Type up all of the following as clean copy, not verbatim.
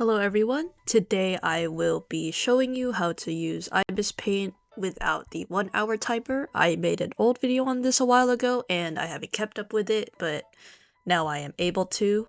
Hello everyone, today I will be showing you how to use ibispaint without the 1 hour timer. I made an old video on this a while ago and I haven't kept up with it, but now I am able to.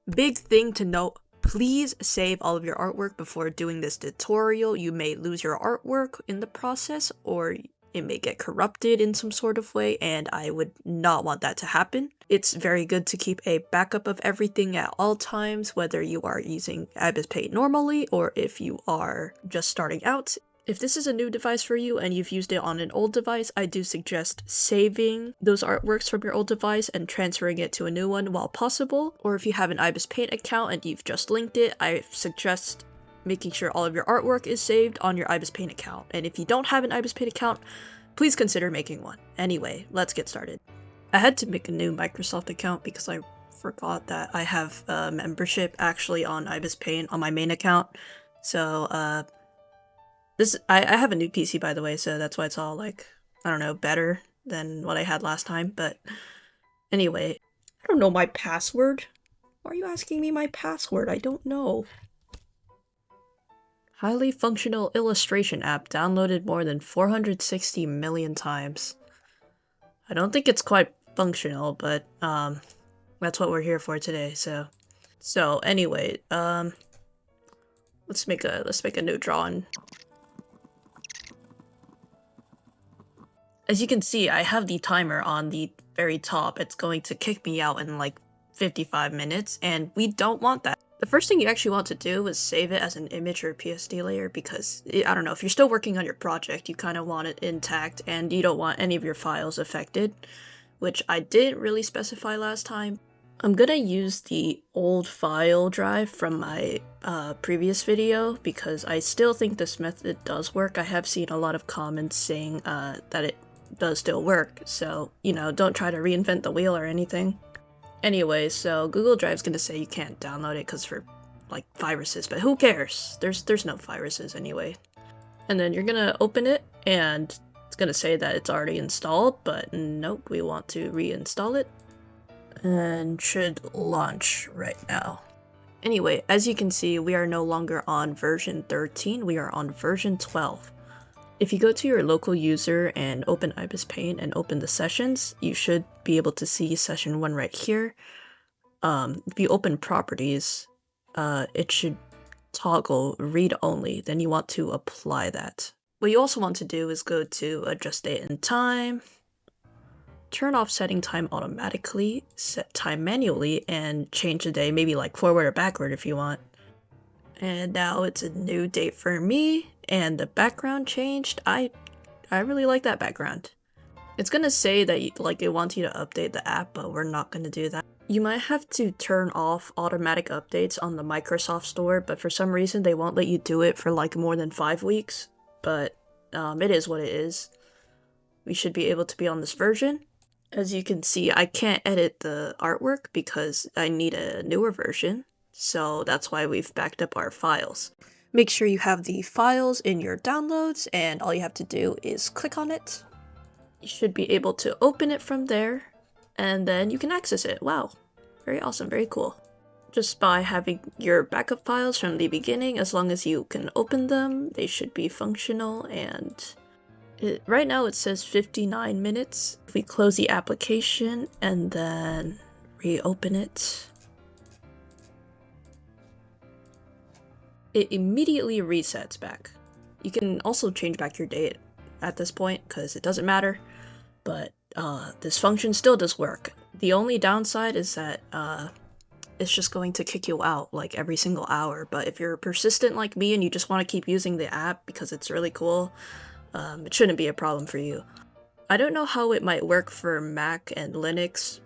Big thing to note, please save all of your artwork before doing this tutorial. You may lose your artwork in the process or it may get corrupted in some sort of way, and I would not want that to happen. It's very good to keep a backup of everything at all times, whether you are using ibispaint normally or if you are just starting out. If this is a new device for you and you've used it on an old device, I do suggest saving those artworks from your old device and transferring it to a new one while possible. Or if you have an ibispaint account and you've just linked it, I suggest making sure all of your artwork is saved on your ibispaint account. And if you don't have an ibispaint account, please consider making one. Anyway, let's get started. I had to make a new Microsoft account because I forgot that I have a membership actually on ibispaint on my main account. So I have a new PC, by the way, so that's why it's all like, I don't know, better than what I had last time. But anyway, I don't know my password. Why are you asking me my password? I don't know. Highly functional illustration app downloaded more than 460 million times. I don't think it's quite functional, but that's what we're here for today. So anyway, let's make a new drawing. As you can see, I have the timer on the very top. It's going to kick me out in like 55 minutes, and we don't want that. The first thing you actually want to do is save it as an image or PSD layer because, I don't know, if you're still working on your project, you kind of want it intact and you don't want any of your files affected, which I didn't really specify last time. I'm gonna use the old file drive from my previous video because I still think this method does work. I have seen a lot of comments saying that it does still work, so, you know, don't try to reinvent the wheel or anything. Anyway, so Google Drive's gonna say you can't download it because for like viruses, but who cares? There's no viruses anyway. And then you're gonna open it and it's gonna say that it's already installed, but nope, we want to reinstall it. And should launch right now. Anyway, as you can see, we are no longer on version 13, we are on version 12. If you go to your local user and open ibispaint and open the sessions, you should be able to see session 1 right here. If you open properties, it should toggle read only, then you want to apply that. What you also want to do is go to adjust date and time, turn off setting time automatically, set time manually, and change the day, maybe like forward or backward if you want. And now it's a new date for me, and the background changed. I really like that background. It's gonna say that it wants you to update the app, but we're not gonna do that. You might have to turn off automatic updates on the Microsoft Store, but for some reason they won't let you do it for like more than 5 weeks. But it is what it is. We should be able to be on this version. As you can see, I can't edit the artwork because I need a newer version. So that's why we've backed up our files. Make sure you have the files in your downloads, and all you have to do is click on it. You should be able to open it from there, and then you can access it. Wow, very awesome, very cool. Just by having your backup files from the beginning, as long as you can open them, they should be functional. And right now it says 59 minutes. If we close the application and then reopen it, it immediately resets back. You can also change back your date at this point because it doesn't matter, but this function still does work. The only downside is that it's just going to kick you out like every single hour, but if you're persistent like me and you just want to keep using the app because it's really cool, it shouldn't be a problem for you. I don't know how it might work for Mac and Linux.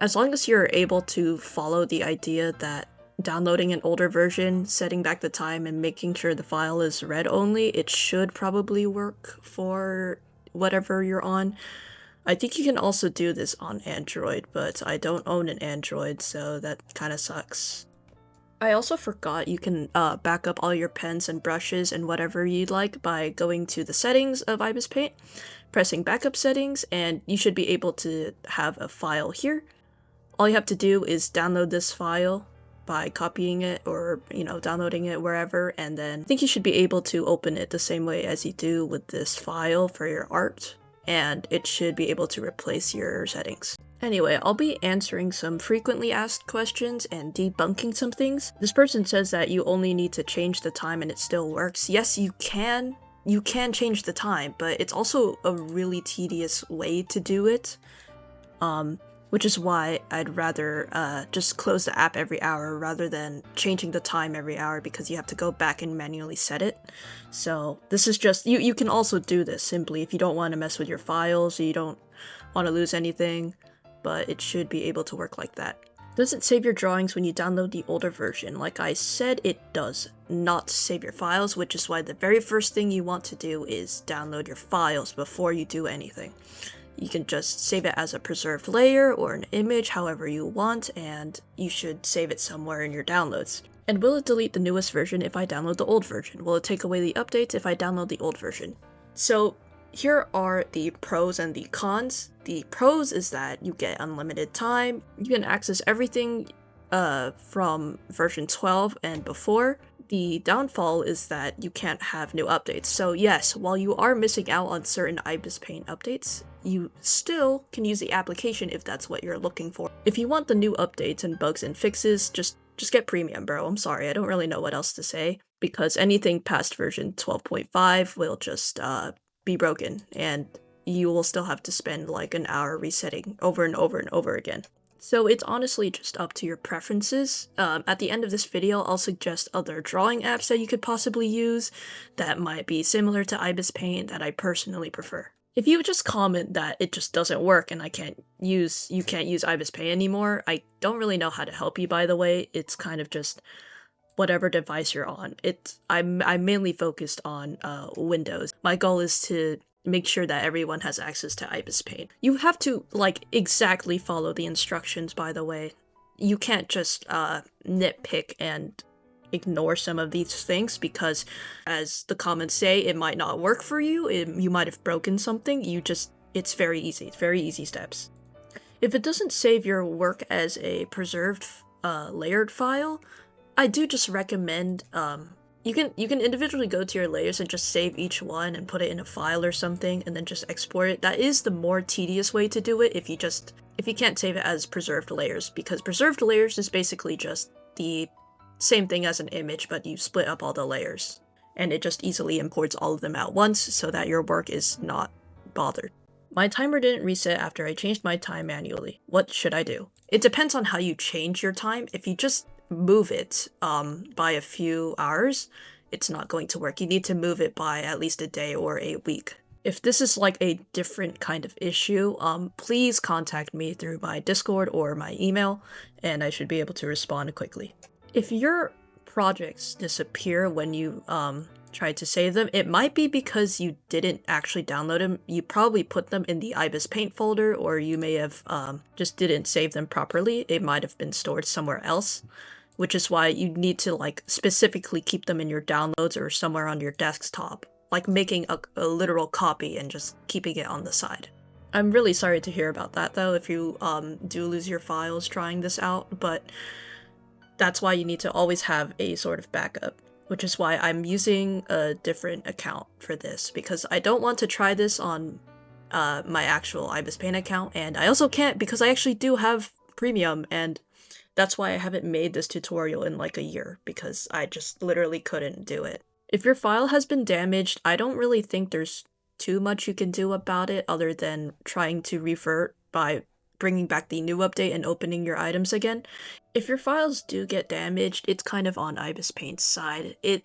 As long as you're able to follow the idea that downloading an older version, setting back the time, and making sure the file is read only, it should probably work for whatever you're on. I think you can also do this on Android, but I don't own an Android, so that kind of sucks. I also forgot you can back up all your pens and brushes and whatever you'd like by going to the settings of ibispaint, pressing backup settings, and you should be able to have a file here. All you have to do is download this file, by copying it or, downloading it wherever, and then I think you should be able to open it the same way as you do with this file for your art, and it should be able to replace your settings. Anyway, I'll be answering some frequently asked questions and debunking some things. This person says that you only need to change the time and it still works. Yes, you can. You can change the time, but it's also a really tedious way to do it. Which is why I'd rather just close the app every hour rather than changing the time every hour, because you have to go back and manually set it. So this is just, you can also do this simply if you don't want to mess with your files, you don't want to lose anything, but it should be able to work like that. Does it save your drawings when you download the older version? Like I said, it does not save your files, which is why the very first thing you want to do is download your files before you do anything. You can just save it as a preserved layer or an image, however you want, and you should save it somewhere in your downloads. And will it delete the newest version if I download the old version? Will it take away the updates if I download the old version? So here are the pros and the cons. The pros is that you get unlimited time. You can access everything from version 12 and before. The downfall is that you can't have new updates. So yes, while you are missing out on certain ibispaint updates, you still can use the application if that's what you're looking for. If you want the new updates and bugs and fixes, just get premium, bro. I'm sorry, I don't really know what else to say, because anything past version 12.5 will just be broken, and you will still have to spend like an hour resetting over and over and over again. So it's honestly just up to your preferences. At the end of this video, I'll suggest other drawing apps that you could possibly use that might be similar to ibispaint that I personally prefer. If you just comment that it just doesn't work and you can't use ibispaint anymore, I don't really know how to help you, by the way. It's kind of just whatever device you're on. I'm mainly focused on Windows. My goal is to make sure that everyone has access to ibispaint. You have to exactly follow the instructions, by the way. You can't just nitpick and ignore some of these things, because as the comments say, it might not work for you. You might have broken something. It's very easy. It's very easy steps. If it doesn't save your work as a preserved layered file, I do just recommend you can individually go to your layers and just save each one and put it in a file or something and then just export it. That is the more tedious way to do it if you can't save it as preserved layers, because preserved layers is basically just the same thing as an image, but you split up all the layers and it just easily imports all of them at once so that your work is not bothered. My timer didn't reset after I changed my time manually. What should I do? It depends on how you change your time. If you just move it by a few hours, it's not going to work. You need to move it by at least a day or a week. If this is like a different kind of issue, please contact me through my Discord or my email, and I should be able to respond quickly. If your projects disappear when you try to save them, it might be because you didn't actually download them. You probably put them in the ibispaint folder, or you may have just didn't save them properly. It might have been stored somewhere else, which is why you need to specifically keep them in your downloads or somewhere on your desktop, like making a literal copy and just keeping it on the side. I'm really sorry to hear about that though, if you do lose your files trying this out, but that's why you need to always have a sort of backup, which is why I'm using a different account for this, because I don't want to try this on my actual ibispaint account, and I also can't because I actually do have premium, and that's why I haven't made this tutorial in like a year, because I just literally couldn't do it. If your file has been damaged, I don't really think there's too much you can do about it other than trying to revert by bringing back the new update and opening your items again. If your files do get damaged, it's kind of on ibispaint's side. It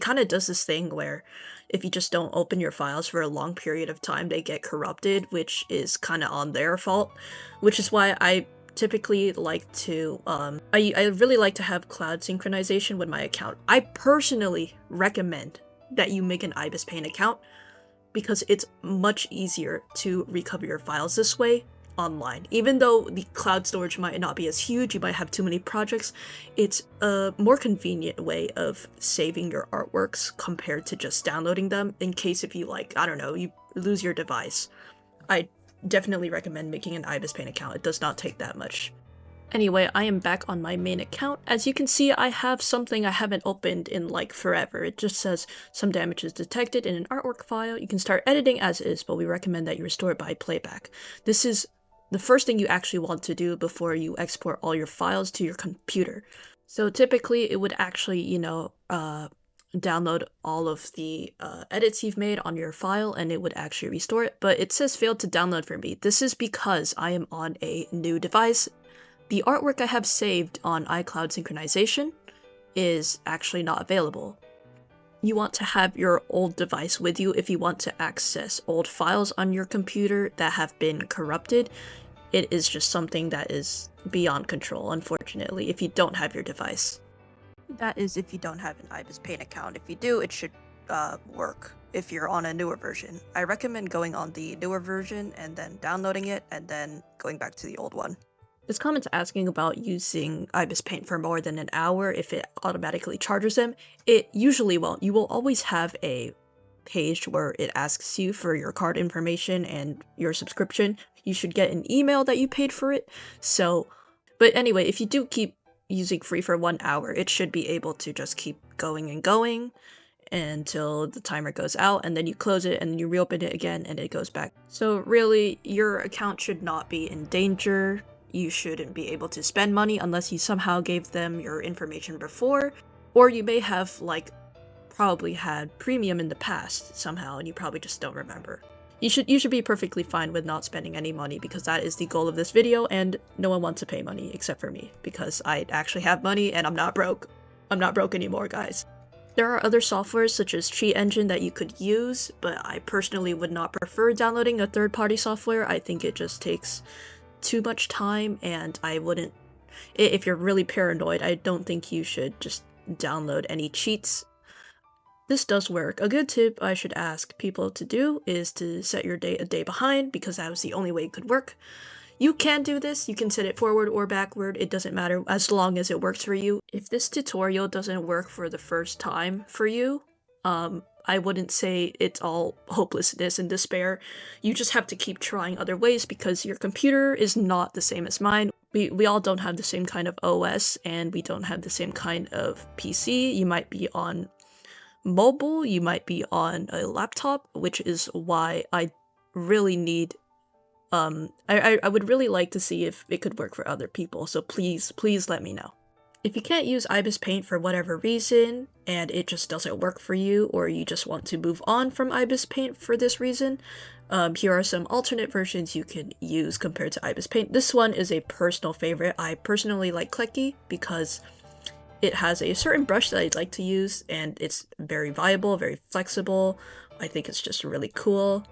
kind of does this thing where if you just don't open your files for a long period of time, they get corrupted, which is kind of on their fault, which is why I typically like to, I really like to have cloud synchronization with my account. I personally recommend that you make an ibispaint account because it's much easier to recover your files this way online. Even though the cloud storage might not be as huge, you might have too many projects, it's a more convenient way of saving your artworks compared to just downloading them in case if you I don't know, you lose your device. I definitely recommend making an ibispaint account. It does not take that much. Anyway, I am back on my main account. As you can see, I have something I haven't opened in like forever. It just says some damage is detected in an artwork file. You can start editing as is, but we recommend that you restore it by playback. This is the first thing you actually want to do before you export all your files to your computer. So typically it would actually, download all of the edits you've made on your file and it would actually restore it, but it says failed to download for me. This is because I am on a new device. The artwork I have saved on iCloud synchronization is actually not available. You want to have your old device with you if you want to access old files on your computer that have been corrupted. It is just something that is beyond control, unfortunately, if you don't have your device. That is if you don't have an ibispaint account. If you do, it should work if you're on a newer version. I recommend going on the newer version and then downloading it and then going back to the old one. This comment's asking about using ibispaint for more than an hour if it automatically charges them. It usually won't. You will always have a page where it asks you for your card information and your subscription. You should get an email that you paid for it. But anyway, if you do keep using free for 1 hour, it should be able to just keep going and going until the timer goes out, and then you close it and you reopen it again and it goes back. So really, your account should not be in danger. You shouldn't be able to spend money unless you somehow gave them your information before, or you may have probably had premium in the past somehow and you probably just don't remember. You should be perfectly fine with not spending any money because that is the goal of this video, and no one wants to pay money except for me because I actually have money and I'm not broke. I'm not broke anymore, guys. There are other softwares such as Cheat Engine that you could use, but I personally would not prefer downloading a third-party software. I think it just takes too much time, and I wouldn't. If you're really paranoid, I don't think you should just download any cheats. This does work. A good tip I should ask people to do is to set your day a day behind, because that was the only way it could work. You can do this, you can set it forward or backward, it doesn't matter as long as it works for you. If this tutorial doesn't work for the first time for you, I wouldn't say it's all hopelessness and despair. You just have to keep trying other ways because your computer is not the same as mine. We all don't have the same kind of OS and we don't have the same kind of PC. You might be on mobile, you might be on a laptop, which is why I really need I would really like to see if it could work for other people, so please let me know. If you can't use ibispaint for whatever reason, and it just doesn't work for you, or you just want to move on from ibispaint for this reason, here are some alternate versions you can use compared to ibispaint. This one is a personal favorite. I personally like Clicky because it has a certain brush that I'd like to use, and it's very viable, very flexible. I think it's just really cool.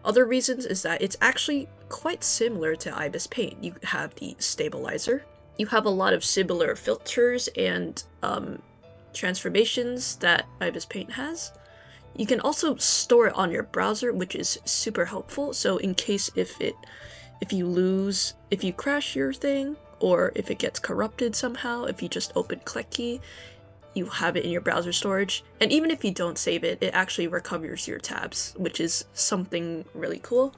Other reasons is that it's actually quite similar to ibispaint. You have the stabilizer. You have a lot of similar filters and transformations that ibispaint has. You can also store it on your browser, which is super helpful. So in case if you crash your thing, or if it gets corrupted somehow, if you just open Clicky, you have it in your browser storage. And even if you don't save it, it actually recovers your tabs, which is something really cool.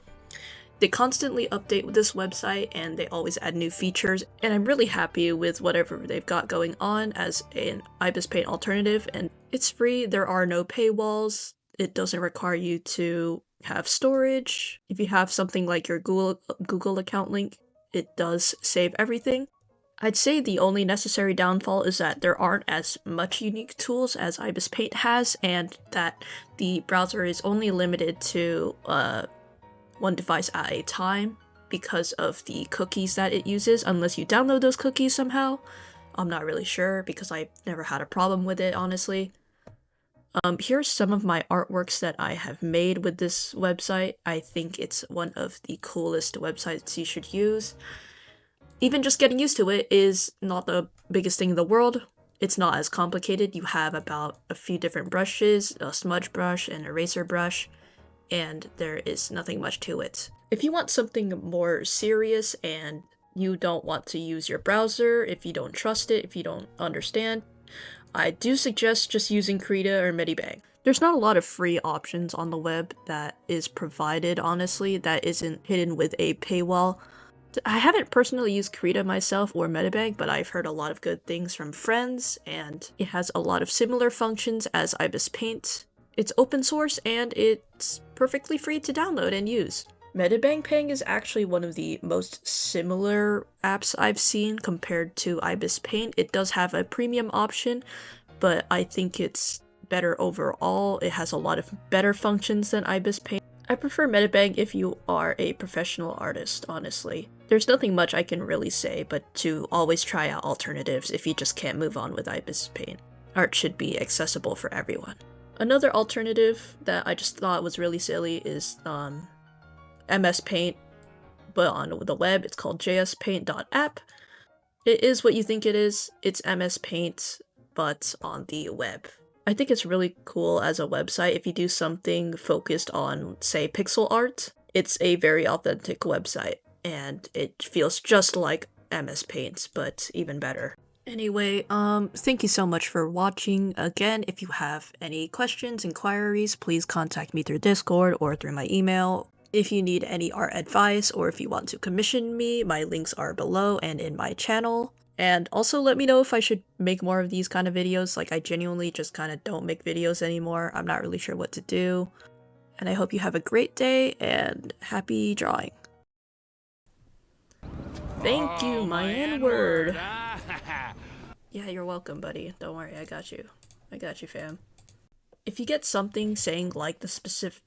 They constantly update this website and they always add new features, and I'm really happy with whatever they've got going on as an ibispaint alternative, and it's free. There are no paywalls. It doesn't require you to have storage. If you have something like your Google account link, it does save everything. I'd say the only necessary downfall is that there aren't as much unique tools as ibispaint has, and that the browser is only limited to one device at a time because of the cookies that it uses, unless you download those cookies somehow. I'm not really sure because I've never had a problem with it, honestly. Here's some of my artworks that I have made with this website. I think it's one of the coolest websites you should use. Even just getting used to it is not the biggest thing in the world. It's not as complicated. You have about a few different brushes, a smudge brush, an eraser brush, and there is nothing much to it. If you want something more serious and you don't want to use your browser, if you don't trust it, if you don't understand, I do suggest just using Krita or Medibang. There's not a lot of free options on the web that is provided, honestly, that isn't hidden with a paywall. I haven't personally used Krita myself or Metabank, but I've heard a lot of good things from friends, and it has a lot of similar functions as ibispaint. It's open source and it's perfectly free to download and use. Metabank Ping is actually one of the most similar apps I've seen compared to ibispaint. It does have a premium option, but I think it's better overall. It has a lot of better functions than ibispaint. I prefer Metabank if you are a professional artist, honestly. There's nothing much I can really say, but to always try out alternatives if you just can't move on with ibispaint. Art should be accessible for everyone. Another alternative that I just thought was really silly is MS Paint, but on the web it's called jspaint.app. It is what you think it is. It's MS Paint, but on the web. I think it's really cool as a website if you do something focused on, say, pixel art. It's a very authentic website, and it feels just like MS Paint, but even better. Anyway, thank you so much for watching. Again, if you have any questions, inquiries, please contact me through Discord or through my email. If you need any art advice or if you want to commission me, my links are below and in my channel. And also let me know if I should make more of these kind of videos. Like, I genuinely just kind of don't make videos anymore. I'm not really sure what to do. And I hope you have a great day and happy drawing. Thank you, my N-word. Yeah, you're welcome, buddy. Don't worry, I got you. I got you, fam. If you get something saying like the specific